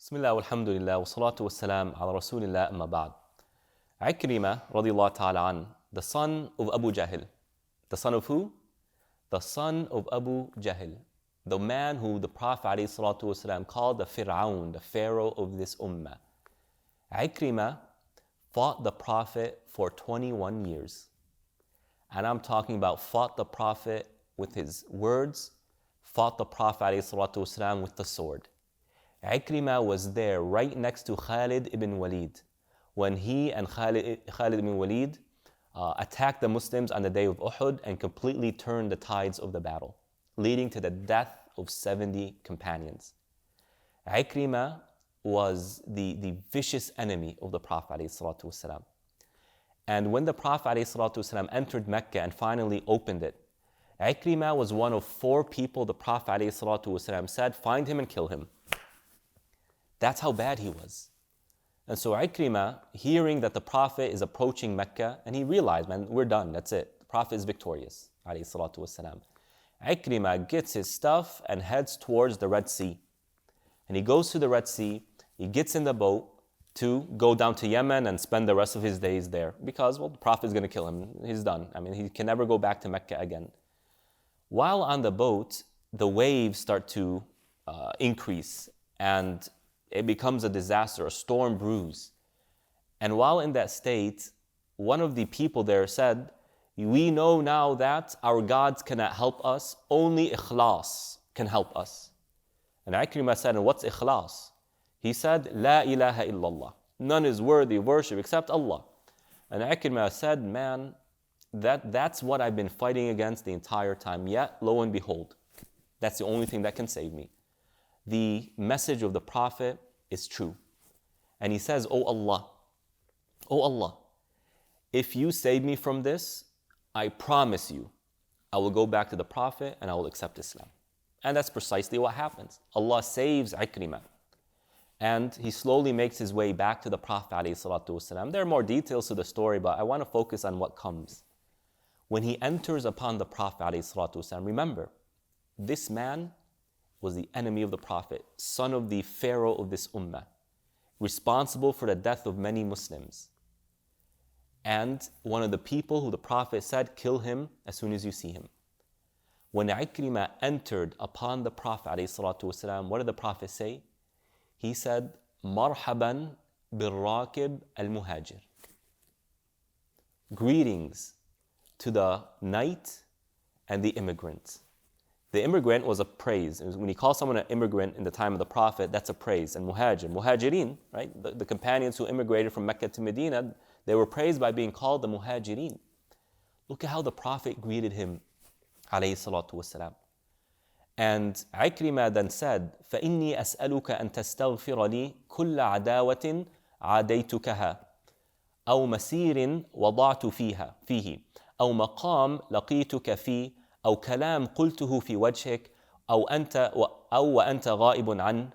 Bismillah, alhamdulillah, wa salatu wa salam ala rasulillah, amma ba'd. Ikrimah, radiallahu ta'ala an, the son of Abu Jahl. The son of who? The son of Abu Jahl. The man who the Prophet ﷺ called the Fir'aun, the pharaoh of this ummah. Ikrimah fought the Prophet for 21 years. And I'm talking about fought the Prophet with his words, fought the Prophet ﷺ with the sword. Ikrimah was there right next to Khalid ibn Walid when he and Khalid ibn Walid attacked the Muslims on the day of Uhud and completely turned the tides of the battle, leading to the death of 70 companions. Ikrimah was the vicious enemy of the Prophet ﷺ. And when the Prophet ﷺ entered Mecca and finally opened it, Ikrimah was one of 4 people the Prophet ﷺ said, "Find him and kill him." That's how bad he was. And so Ikrimah, hearing that the Prophet is approaching Mecca, and he realized, man, we're done, that's it. The Prophet is victorious, alayhi salatu wasalam. Ikrimah gets his stuff and heads towards the Red Sea. And he goes to the Red Sea, he gets in the boat to go down to Yemen and spend the rest of his days there. Because, well, the Prophet is going to kill him. He's done. I mean, he can never go back to Mecca again. While on the boat, the waves start to increase and it becomes a disaster, a storm brews. And while in that state, one of the people there said, "We know now that our gods cannot help us, only ikhlas can help us." And Ikrimah said, "And what's ikhlas?" He said, "La ilaha illallah." None is worthy of worship except Allah. And Ikrimah said, "Man, that's what I've been fighting against the entire time. Yet, lo and behold, that's the only thing that can save me. The message of the Prophet is true." And he says, "Oh Allah, if you save me from this, I promise you, I will go back to the Prophet and I will accept Islam." And that's precisely what happens. Allah saves Ikrimah. And he slowly makes his way back to the Prophet ﷺ. There are more details to the story, but I want to focus on what comes. When he enters upon the Prophet ﷺ, remember, this man was the enemy of the Prophet, son of the pharaoh of this ummah, responsible for the death of many Muslims. And one of the people who the Prophet said, "Kill him as soon as you see him." When Ikrimah entered upon the Prophet ﷺ, what did the Prophet say? He said, "Marhaban bil-Raqib al-Muhajir." Greetings to the knight and the immigrant. The immigrant was a praise. When you call someone an immigrant in the time of the Prophet, that's a praise. And muhajirin, right? The companions who immigrated from Mecca to Medina, they were praised by being called the muhajirin. Look at how the Prophet greeted him, alayhi salatu wasalam. And Ikrimah then said, فَإِنِّي أَسْأَلُكَ أَن تَسْتَغْفِرَ لِي كُلَّ عَدَاوَةٍ عَادَيْتُكَهَا أو مسير وضعت فيه أو مقام لقيتك فيه أو كلام قلته في وجهك أو وأنت غائب عنه.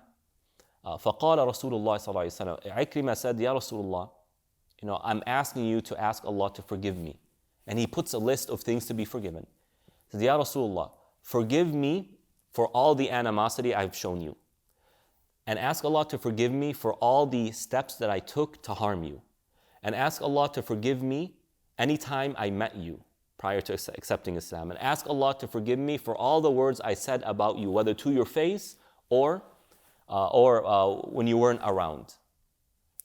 فقال رسول الله صلى الله عليه وسلم, Ikrimah said, "Ya Rasulullah, I'm asking you to ask Allah to forgive me." And he puts a list of things to be forgiven. He said, "Ya Rasulullah, forgive me for all the animosity I've shown you. And ask Allah to forgive me for all the steps that I took to harm you. And ask Allah to forgive me anytime I met you prior to accepting Islam. And ask Allah to forgive me for all the words I said about you, whether to your face or when you weren't around."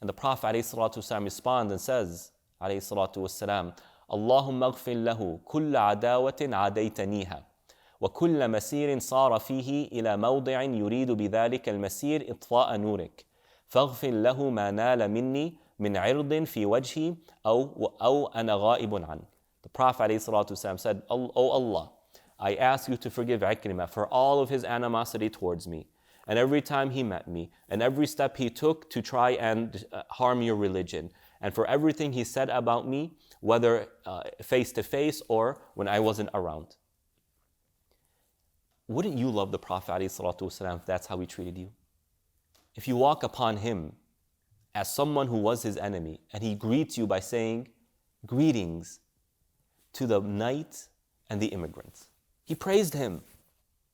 And the Prophet ﷺ responds and says, ﷺ, "Allahumma aghfir lahu kulla adawatin adaytaniha wa kulla masirin sara fihi ila mawdi'in yuridu bidhalika al-masir itfa'a nurik faghfir lahu ma nala minni min 'irdin fi wajhi aw ana ghaibun an." The Prophet ﷺ said, "Oh Allah, I ask you to forgive Ikrimah for all of his animosity towards me, and every time he met me, and every step he took to try and harm your religion, and for everything he said about me, whether face to face or when I wasn't around." Wouldn't you love the Prophet ﷺ if that's how he treated you? If you walk upon him as someone who was his enemy, and he greets you by saying, "Greetings to the knight and the immigrant." He praised him.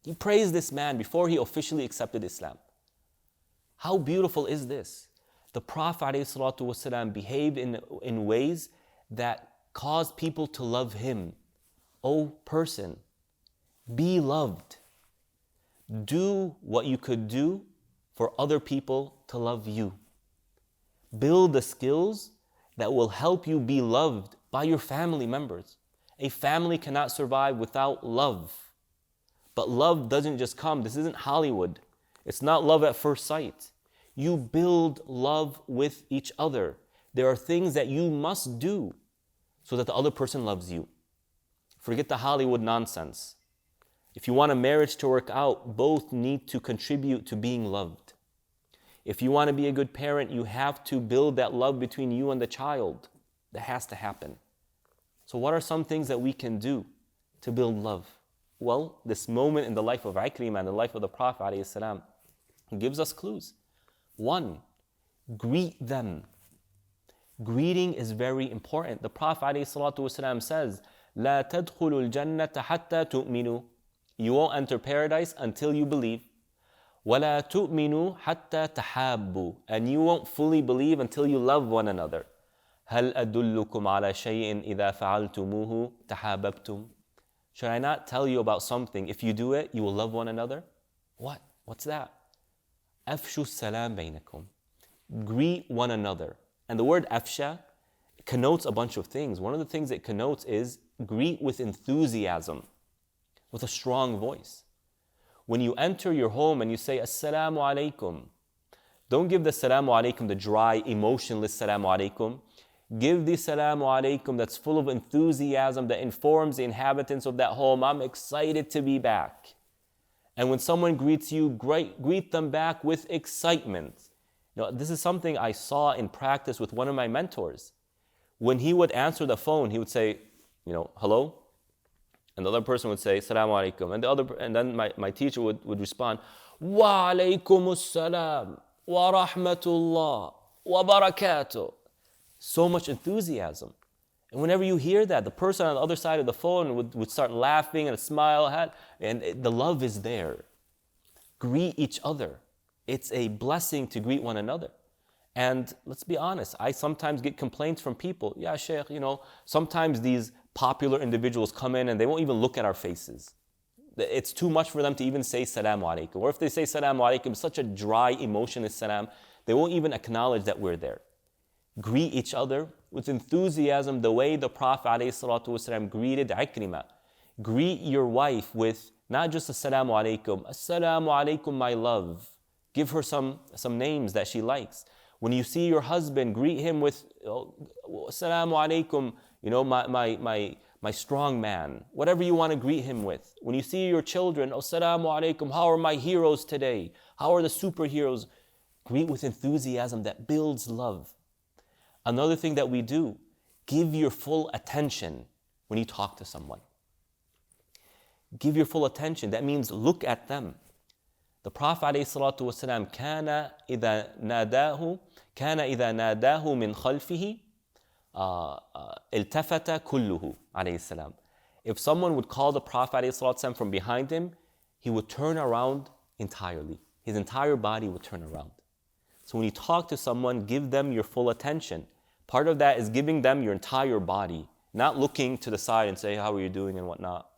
He praised this man before he officially accepted Islam. How beautiful is this? The Prophet ﷺ behaved in ways that caused people to love him. O person, be loved. Do what you could do for other people to love you. Build the skills that will help you be loved by your family members. A family cannot survive without love. But love doesn't just come. This isn't Hollywood. It's not love at first sight. You build love with each other. There are things that you must do so that the other person loves you. Forget the Hollywood nonsense. If you want a marriage to work out, both need to contribute to being loved. If you want to be a good parent, you have to build that love between you and the child. That has to happen. So what are some things that we can do to build love? Well, this moment in the life of Ikrimah and the life of the Prophet ﷺ gives us clues. 1, greet them. Greeting is very important. The Prophet ﷺ says, لا تدخلوا الجنة حتى تؤمنوا. You won't enter paradise until you believe. ولا تؤمنوا حتى تحابوا. And you won't fully believe until you love one another. هل أدلكم على شيء إذا فعلتموه تحاببتم. Should I not tell you about something? If you do it, you will love one another. What? What's that? أفشوا السلام بينكم. Greet one another. And the word afsha connotes a bunch of things. One of the things it connotes is greet with enthusiasm, with a strong voice. When you enter your home and you say Assalamu alaikum, don't give the Assalamu alaikum the dry, emotionless Assalamu alaikum. Give the Assalamu alaikum that's full of enthusiasm that informs the inhabitants of that home, I'm excited to be back. And when someone greets you, greet them back with excitement. You know, this is something I saw in practice with one of my mentors. When he would answer the phone, he would say, hello? And the other person would say, Assalamu alaikum. And then my teacher would respond, Wa alaykum assalam, wa rahmatullah, wa barakatuh. So much enthusiasm. And whenever you hear that, the person on the other side of the phone would start laughing and a smile, and the love is there. Greet each other. It's a blessing to greet one another. And let's be honest, I sometimes get complaints from people. Yeah, Shaykh, sometimes these popular individuals come in and they won't even look at our faces. It's too much for them to even say Salamu alaikum. Or if they say Salamu alaikum, such a dry, emotionless salam, they won't even acknowledge that we're there. Greet each other with enthusiasm the way the Prophet ﷺ greeted Ikrimah. Greet your wife with not just Assalamu alaikum, Assalamu alaikum, my love. Give her some names that she likes. When you see your husband, greet him with Assalamu alaikum, my strong man. Whatever you want to greet him with. When you see your children, Assalamu alaikum, how are my heroes today? How are the superheroes? Greet with enthusiasm that builds love. Another thing that we do, give your full attention when you talk to someone. Give your full attention. That means look at them. The Prophet ﷺ كان إذا ناداه من خلفه التفت كله عليه السلام. If someone would call the Prophet ﷺ from behind him, he would turn around entirely. His entire body would turn around. So when you talk to someone, give them your full attention. Part of that is giving them your entire body, not looking to the side and say, how are you doing and whatnot,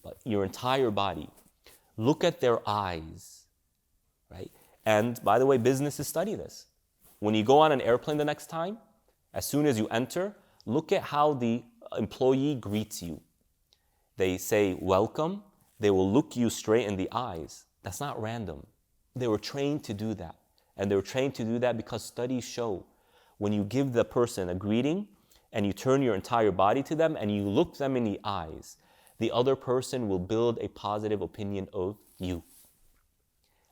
but your entire body. Look at their eyes, right? And by the way, businesses study this. When you go on an airplane the next time, as soon as you enter, look at how the employee greets you. They say, welcome. They will look you straight in the eyes. That's not random. They were trained to do that. And they were trained to do that because studies show when you give the person a greeting and you turn your entire body to them and you look them in the eyes, the other person will build a positive opinion of you.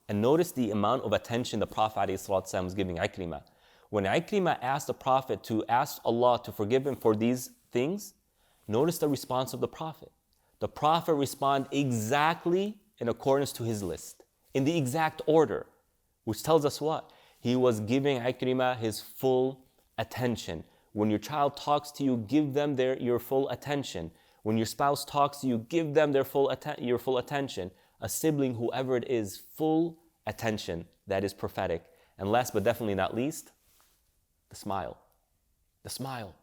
And notice the amount of attention the Prophet ﷺ was giving Ikrimah. When Ikrimah asked the Prophet to ask Allah to forgive him for these things, notice the response of the Prophet. The Prophet responded exactly in accordance to his list, in the exact order, which tells us what? He was giving Ikrimah his full attention. When your child talks to you, give them your full attention. When your spouse talks to you, give them your full attention. A sibling, whoever it is, full attention. That is prophetic. And last but definitely not least, the smile. The smile.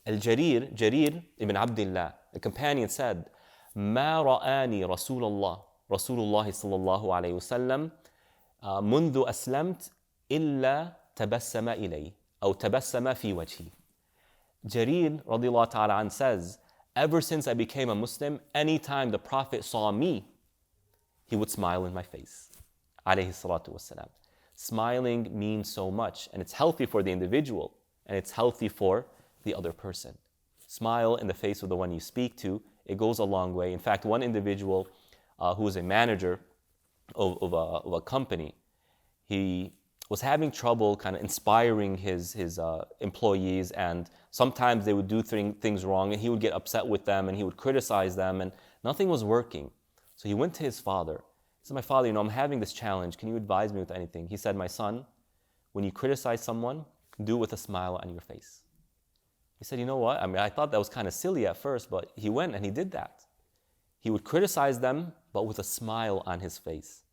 Jarir ibn Abdullah, the companion said, ما رآني رسول الله صلى الله عليه وسلم منذ أسلمت إلا تبسم إلي أو تبسم في وجهي. Jarir radiallahu ta'ala an says, ever since I became a Muslim, anytime the Prophet saw me, he would smile in my face. Alayhi salatu wassalam. Smiling means so much, and it's healthy for the individual, and it's healthy for the other person. Smile in the face of the one you speak to, it goes a long way. In fact, one individual who was a manager of a company, he was having trouble kind of inspiring his employees, and sometimes they would do things wrong, and he would get upset with them, and he would criticize them, and nothing was working. So he went to his father. He said, my father, I'm having this challenge. Can you advise me with anything? He said, my son, when you criticize someone, do it with a smile on your face. He said, you know what? I thought that was kind of silly at first, but he went and he did that. He would criticize them, but with a smile on his face.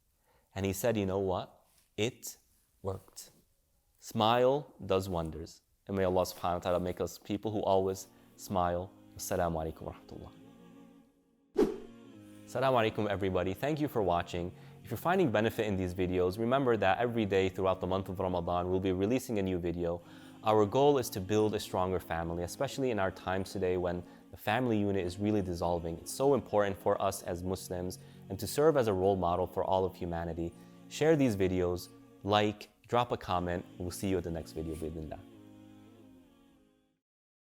And he said, you know what? It worked. Smile does wonders. And may Allah subhanahu wa ta'ala make us people who always smile. Assalamu alaikum wa rahmatullah. Assalamu alaikum everybody. Thank you for watching. If you're finding benefit in these videos, remember that every day throughout the month of Ramadan, we'll be releasing a new video. Our goal is to build a stronger family, especially in our times today when the family unit is really dissolving. It's so important for us as Muslims and to serve as a role model for all of humanity. Share these videos, like, drop a comment, and we'll see you at the next video. Bismillah.